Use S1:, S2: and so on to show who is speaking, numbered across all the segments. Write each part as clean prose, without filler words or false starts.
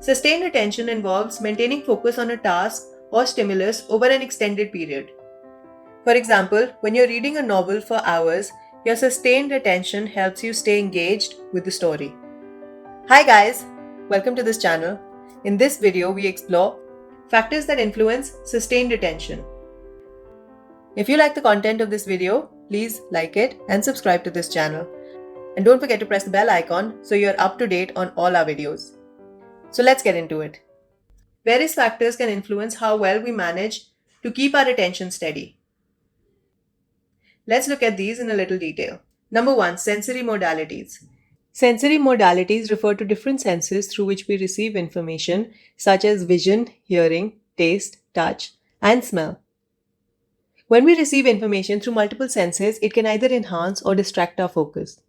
S1: Sustained attention involves maintaining focus on a task or stimulus over an extended period. For example, when you're reading a novel for hours, your sustained attention helps you stay engaged with the story. Hi guys, welcome to this channel. In this video, we explore factors that influence sustained attention. If you like the content of this video, please like it and subscribe to this channel. And don't forget to press the bell icon so you're up to date on all our videos. So let's get into it. Various factors can influence how well we manage to keep our attention steady. Let's look at these in a little detail. Number 1. Sensory modalities. Sensory modalities refer to different senses through which we receive information, such as vision, hearing, taste, touch, and smell. When we receive information through multiple senses, it can either enhance or distract our focus.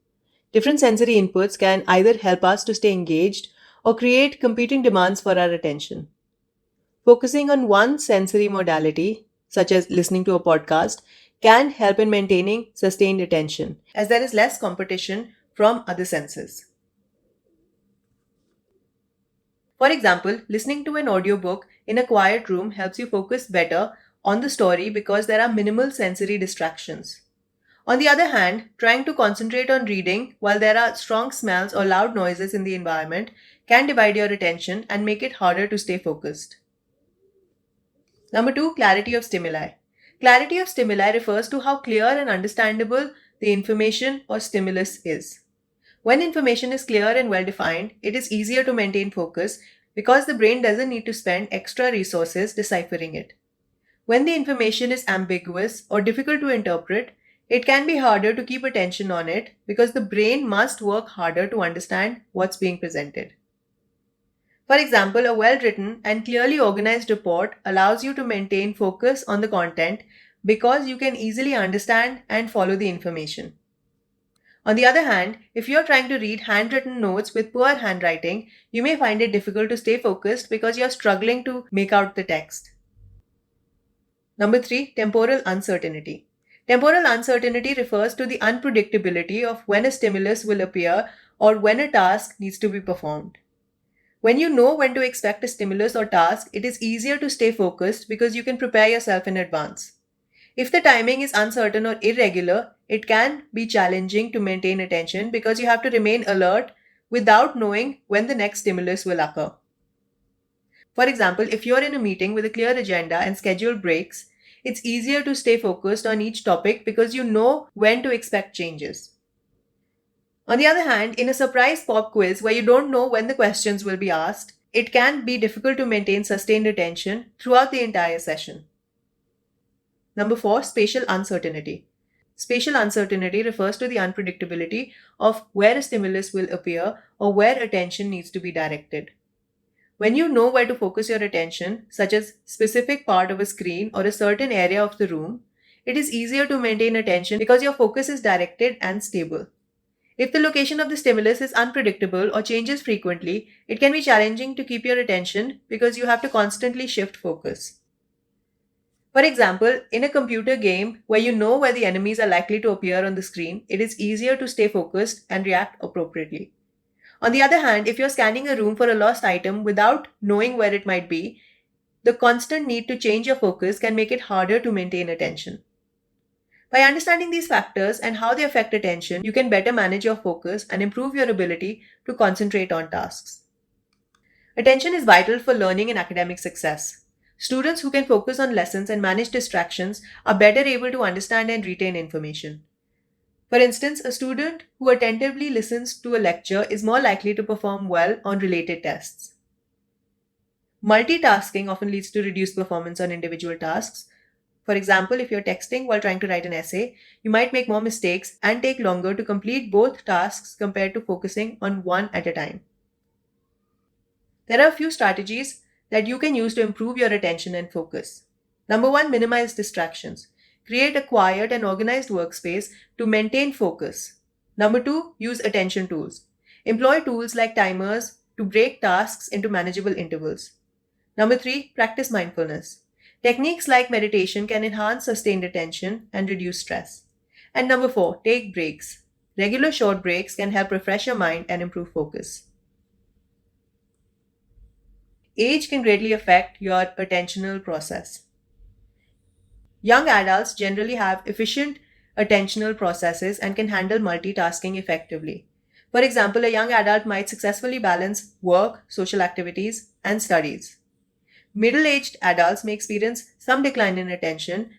S1: Different sensory inputs can either help us to stay engaged or create competing demands for our attention. Focusing on one sensory modality, such as listening to a podcast, can help in maintaining sustained attention, as there is less competition from other senses. For example, listening to an audiobook in a quiet room helps you focus better on the story because there are minimal sensory distractions. On the other hand, trying to concentrate on reading while there are strong smells or loud noises in the environment can divide your attention and make it harder to stay focused. Number 2. Clarity of stimuli. Clarity of stimuli refers to how clear and understandable the information or stimulus is. When information is clear and well defined, it is easier to maintain focus because the brain doesn't need to spend extra resources deciphering it. When the information is ambiguous or difficult to interpret, it can be harder to keep attention on it because the brain must work harder to understand what's being presented. For example, a well-written and clearly organized report allows you to maintain focus on the content because you can easily understand and follow the information. On the other hand, if you're trying to read handwritten notes with poor handwriting, you may find it difficult to stay focused because you're struggling to make out the text. Number 3. Temporal uncertainty. Temporal uncertainty refers to the unpredictability of when a stimulus will appear or when a task needs to be performed. When you know when to expect a stimulus or task, it is easier to stay focused because you can prepare yourself in advance. If the timing is uncertain or irregular, it can be challenging to maintain attention because you have to remain alert without knowing when the next stimulus will occur. For example, if you're in a meeting with a clear agenda and scheduled breaks, it's easier to stay focused on each topic because you know when to expect changes. On the other hand, in a surprise pop quiz where you don't know when the questions will be asked, it can be difficult to maintain sustained attention throughout the entire session. Number 4. Spatial uncertainty. Spatial uncertainty refers to the unpredictability of where a stimulus will appear or where attention needs to be directed. When you know where to focus your attention, such as a specific part of a screen or a certain area of the room, it is easier to maintain attention because your focus is directed and stable. If the location of the stimulus is unpredictable or changes frequently, it can be challenging to keep your attention because you have to constantly shift focus. For example, in a computer game where you know where the enemies are likely to appear on the screen, it is easier to stay focused and react appropriately. On the other hand, if you're scanning a room for a lost item without knowing where it might be, the constant need to change your focus can make it harder to maintain attention. By understanding these factors and how they affect attention, you can better manage your focus and improve your ability to concentrate on tasks. Attention is vital for learning and academic success. Students who can focus on lessons and manage distractions are better able to understand and retain information. For instance, a student who attentively listens to a lecture is more likely to perform well on related tests. Multitasking often leads to reduced performance on individual tasks. For example, if you're texting while trying to write an essay, you might make more mistakes and take longer to complete both tasks compared to focusing on one at a time. There are a few strategies that you can use to improve your attention and focus. Number 1, minimize distractions. Create a quiet and organized workspace to maintain focus. Number 2, use attention tools. Employ tools like timers to break tasks into manageable intervals. Number 3, practice mindfulness. Techniques like meditation can enhance sustained attention and reduce stress. And number 4, take breaks. Regular short breaks can help refresh your mind and improve focus. age can greatly affect your attentional process. Young adults generally have efficient attentional processes and can handle multitasking effectively. For example, a young adult might successfully balance work, social activities, and studies. Middle aged adults may experience some decline in attention,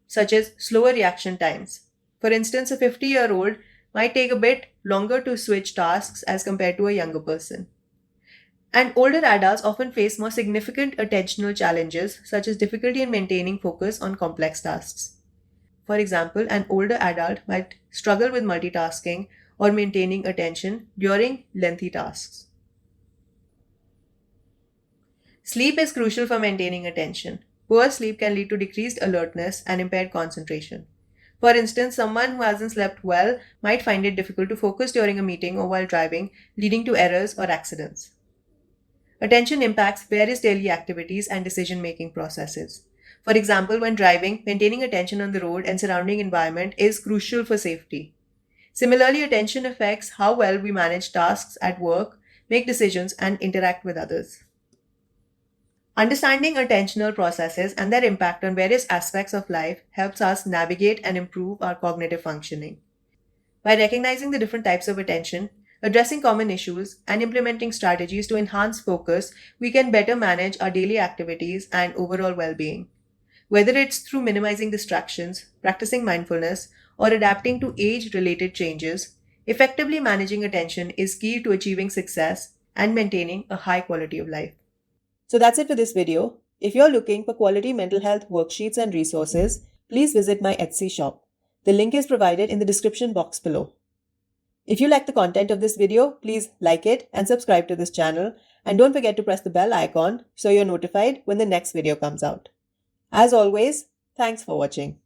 S1: such as slower reaction times. For instance, a 50-year-old might take a bit longer to switch tasks as compared to a younger person. And older adults often face more significant attentional challenges, such as difficulty in maintaining focus on complex tasks. For example, an older adult might struggle with multitasking or maintaining attention during lengthy tasks. Sleep is crucial for maintaining attention. Poor sleep can lead to decreased alertness and impaired concentration. For instance, someone who hasn't slept well might find it difficult to focus during a meeting or while driving, leading to errors or accidents. Attention impacts various daily activities and decision making processes. For example, when driving, maintaining attention on the road and surrounding environment is crucial for safety. Similarly, attention affects how well we manage tasks at work, make decisions, and interact with others. Understanding attentional processes and their impact on various aspects of life helps us navigate and improve our cognitive functioning. By recognizing the different types of attention, addressing common issues, and implementing strategies to enhance focus, we can better manage our daily activities and overall well being. Whether it's through minimizing distractions, practicing mindfulness, or adapting to age related changes, effectively managing attention is key to achieving success and maintaining a high quality of life. So that's it for this video. If you're looking for quality mental health worksheets and resources, please visit my Etsy shop. The link is provided in the description box below. If you like the content of this video, please like it and subscribe to this channel, and don't forget to press the bell icon so you're notified when the next video comes out. As always, thanks for watching.